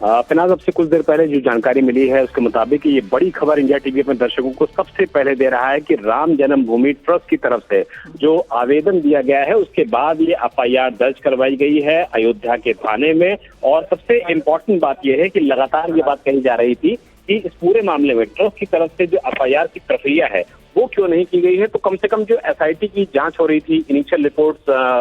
फिनाज, अब से कुछ देर पहले जो जानकारी मिली है उसके मुताबिक ये बड़ी खबर इंडिया टीवी अपने दर्शकों को सबसे पहले दे रहा है कि राम जन्मभूमि ट्रस्ट की तरफ से जो आवेदन दिया गया है उसके बाद ये एफआईआर दर्ज करवाई गई है अयोध्या के थाने में। और सबसे इम्पोर्टेंट बात यह है कि लगातार ये बात कही जा रही थी कि इस पूरे मामले में ट्रस्ट की तरफ से जो एफआईआर की प्रक्रिया है वो क्यों नहीं की गई है। तो कम से कम जो एसआईटी की जांच हो रही थी, इनिशियल रिपोर्ट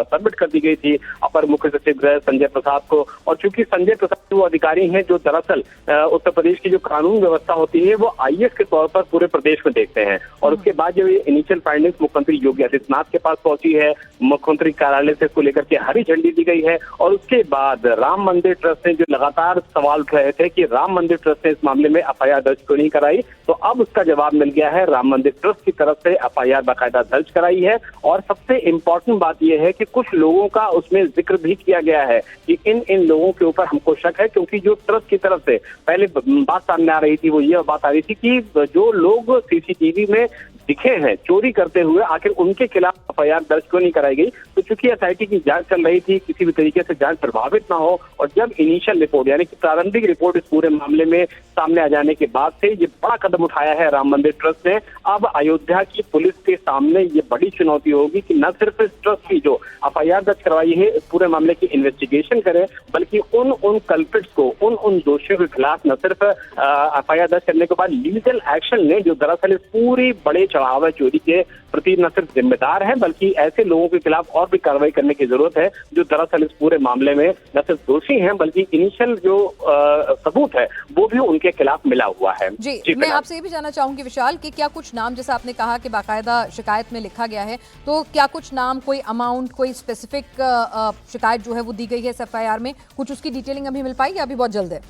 सबमिट कर दी गई थी अपर मुख्य सचिव गृह संजय प्रसाद को। और चूंकि संजय प्रसाद वो अधिकारी हैं जो दरअसल उत्तर प्रदेश की जो कानून व्यवस्था होती है वो आईएएस के तौर पर पूरे प्रदेश में देखते हैं। और उसके बाद जब ये इनिशियल फाइंडिंग्स मुख्यमंत्री योगी आदित्यनाथ के पास पहुंची है, मुख्यमंत्री कार्यालय से इसको लेकर के हरी झंडी दी गई है। और उसके बाद राम मंदिर ट्रस्ट ने जो लगातार सवाल उठ रहे थे कि राम मंदिर ट्रस्ट ने इस मामले में एफआईआर दर्ज क्यों नहीं कराई, तो अब उसका जवाब मिल गया है। राम मंदिर ट्रस्ट की तरफ से एफआईआर बाकायदा दर्ज कराई है। और सबसे इम्पोर्टेंट बात यह है कि कुछ लोगों का उसमें जिक्र भी किया गया है कि इन लोगों के ऊपर हमको शक है, क्योंकि जो ट्रस्ट की तरफ से पहले बात सामने आ रही थी वो ये बात आ रही थी कि जो लोग सीसीटीवी में दिखे हैं चोरी करते हुए, आखिर उनके खिलाफ एफआईआर दर्ज क्यों नहीं कराई गई। तो चूंकि एसआईटी की जांच चल रही थी, किसी भी तरीके से जांच प्रभावित ना हो, और जब इनिशियल रिपोर्ट यानी कि प्रारंभिक रिपोर्ट इस पूरे मामले में सामने आ जाने के बाद से ये बड़ा कदम उठाया है राम मंदिर ट्रस्ट ने। अब अयोध्या की पुलिस के सामने ये बड़ी चुनौती होगी कि न सिर्फ इस ट्रस्ट की जो एफआईआर दर्ज करवाई है इस पूरे मामले की इन्वेस्टिगेशन करे, बल्कि उन कल्प्रिट्स को, उन दोषियों के खिलाफ न सिर्फ एफआईआर दर्ज करने के बाद लीगल एक्शन लें जो दरअसल इस पूरी बड़े चढ़ावा चोरी के प्रति न सिर्फ जिम्मेदार है, बल्कि ऐसे लोगों के खिलाफ और भी कार्रवाई करने की जरूरत है जो दरअसल इस पूरे मामले में न सिर्फ दोषी हैं बल्कि इनिशियल जो सबूत है वो भी उनके खिलाफ मिला हुआ है। जी मैं आपसे ये भी जानना चाहूंगी विशाल कि क्या कुछ नाम, जैसा आपने कहा कि बाकायदा शिकायत में लिखा गया है, तो क्या कुछ नाम, कोई अमाउंट, कोई स्पेसिफिक शिकायत जो है वो दी गई है इस एफआईआर में, कुछ उसकी डिटेलिंग अभी मिल पाई या अभी बहुत जल्द है?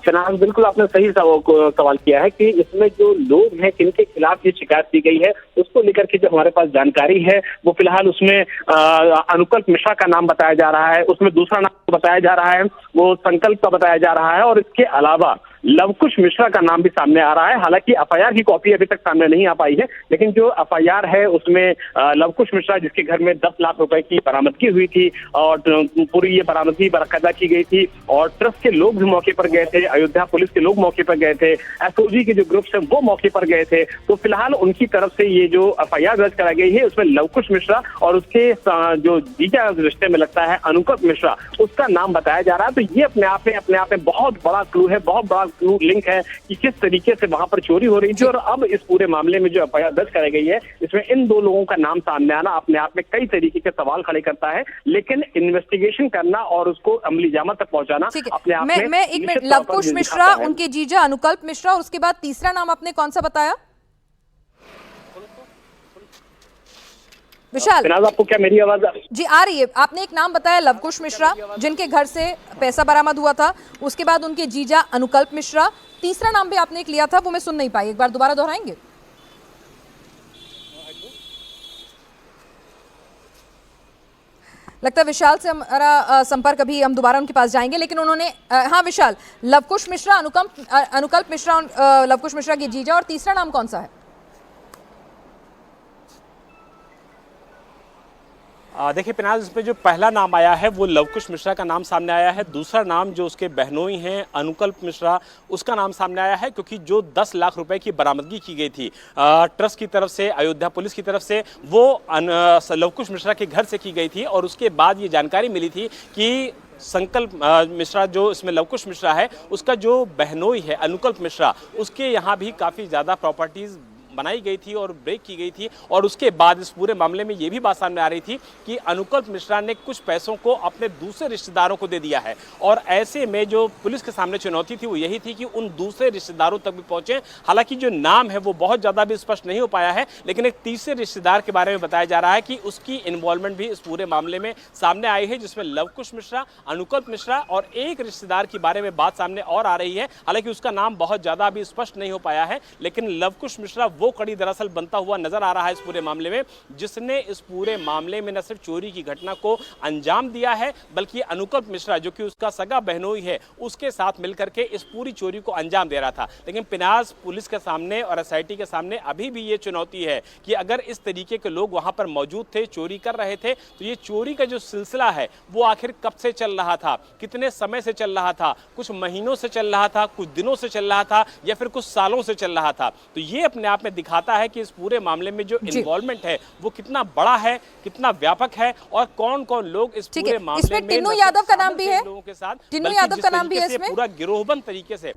फिलहाल बिल्कुल आपने सही सवाल किया है कि इसमें जो लोग हैं जिनके खिलाफ ये शिकायत दी गई है उसको लेकर के जो हमारे पास जानकारी है वो फिलहाल उसमें अनुकल्प मिश्रा का नाम बताया जा रहा है, उसमें दूसरा नाम बताया जा रहा है वो संकल्प का बताया जा रहा है, और इसके अलावा लवकुश मिश्रा का नाम भी सामने आ रहा है। हालांकि एफआईआर की कॉपी अभी तक सामने नहीं आ पाई है, लेकिन जो एफआईआर है उसमें लवकुश मिश्रा जिसके घर में 10 लाख रुपए की बरामदगी हुई थी और पूरी ये बरामदगी बाकायदा की गई थी, और ट्रस्ट के लोग भी मौके पर गए थे, अयोध्या पुलिस के लोग मौके पर गए थे, एसओजी के जो ग्रुप्स हैं वो मौके पर गए थे। तो फिलहाल उनकी तरफ से ये जो एफआईआर दर्ज कराई गई है उसमें लवकुश मिश्रा और उसके जो जीजा रिश्ते में लगता है अनुकल्प मिश्रा, उसका नाम बताया जा रहा है। तो ये अपने आप में बहुत बड़ा क्लू है, बहुत बड़ा क्लू लिंक है कि किस तरीके से वहां पर चोरी हो रही थी। और अब इस पूरे मामले में जो एफआईआर दर्ज कराई गई है इसमें इन दो लोगों का नाम सामने आना अपने आप में कई तरीके के सवाल खड़े करता है, लेकिन इन्वेस्टिगेशन करना और उसको अमली जामत तक पहुंचाना अपने आप में। मैं एक मिनट, लवकुश मिश्रा, उनके जीजा अनुकल्प मिश्रा, और उसके बाद तीसरा नाम आपने कौन सा बताया विशाल? आपको क्या मेरी आवाज जी आ रही है? आपने एक नाम बताया लवकुश मिश्रा जिनके घर से पैसा बरामद हुआ था, उसके बाद उनके जीजा अनुकल्प मिश्रा, तीसरा नाम भी आपने एक लिया था वो मैं सुन नहीं पाई, एक बार दोबारा दोहराएंगे? लगता है विशाल से हमारा संपर्क, अभी हम दोबारा उनके पास जाएंगे, लेकिन उन्होंने हाँ विशाल, लवकुश मिश्रा, अनुकल्प मिश्रा, लवकुश मिश्रा के जीजा, और तीसरा नाम कौन सा है? देखिए पिनाज, इसमें जो पहला नाम आया है वो लवकुश मिश्रा का नाम सामने आया है। दूसरा नाम जो उसके बहनोई हैं अनुकल्प मिश्रा, उसका नाम सामने आया है, क्योंकि जो 10 लाख रुपए की बरामदगी की गई थी ट्रस्ट की तरफ से, अयोध्या पुलिस की तरफ से, वो लवकुश मिश्रा के घर से की गई थी। और उसके बाद ये जानकारी मिली थी कि संकल्प मिश्रा, जो इसमें लवकुश मिश्रा है, उसका जो बहनोई है अनुकल्प मिश्रा, उसके यहाँ भी काफ़ी ज़्यादा प्रॉपर्टीज़ बनाई गई थी और ब्रेक की गई थी। और उसके बाद इस पूरे मामले में ये भी बात सामने आ रही थी कि अनुकल्प मिश्रा ने कुछ पैसों को अपने दूसरे रिश्तेदारों को दे दिया है। और ऐसे में जो पुलिस के सामने चुनौती थी वो यही थी कि उन दूसरे रिश्तेदारों तक भी पहुंचे। हालांकि जो नाम है वो बहुत ज़्यादा भी स्पष्ट नहीं हो पाया है, लेकिन एक तीसरे रिश्तेदार के बारे में बताया जा रहा है कि उसकी इन्वॉल्वमेंट भी इस पूरे मामले में सामने आई है, जिसमें लवकुश मिश्रा, अनुकल्प मिश्रा और एक रिश्तेदार के बारे में बात सामने और आ रही है। हालांकि उसका नाम बहुत ज़्यादा भी स्पष्ट नहीं हो पाया है, लेकिन लवकुश मिश्रा वो कड़ी दरअसल बनता हुआ नजर आ रहा है इस पूरे मामले में, जिसने इस पूरे मामले में न सिर्फ चोरी की घटना को अंजाम दिया है, बल्कि अनुकल्प मिश्रा जो कि उसका सगा बहनोई है, उसके साथ मिलकर के इस पूरी चोरी को अंजाम दे रहा था। लेकिन पिनाज पुलिस के सामने और एसआईटी के सामने अभी भी ये चुनौती है कि अगर इस तरीके के लोग वहां पर मौजूद थे, चोरी कर रहे थे, तो ये चोरी का जो सिलसिला है वो आखिर कब से चल रहा था, कितने समय से चल रहा था, कुछ महीनों से चल रहा था, कुछ दिनों से चल रहा था, या फिर कुछ सालों से चल रहा था। तो ये अपने आप में दिखाता है कि इस पूरे मामले में जो इन्वॉल्वमेंट है वो कितना बड़ा है, कितना व्यापक है, और कौन कौन लोग इस पूरे मामले में टिन्नू यादव का नाम भी है, लोगों के साथ, टिन्नू यादव का नाम भी है इसमें, पूरा गिरोहबंद तरीके से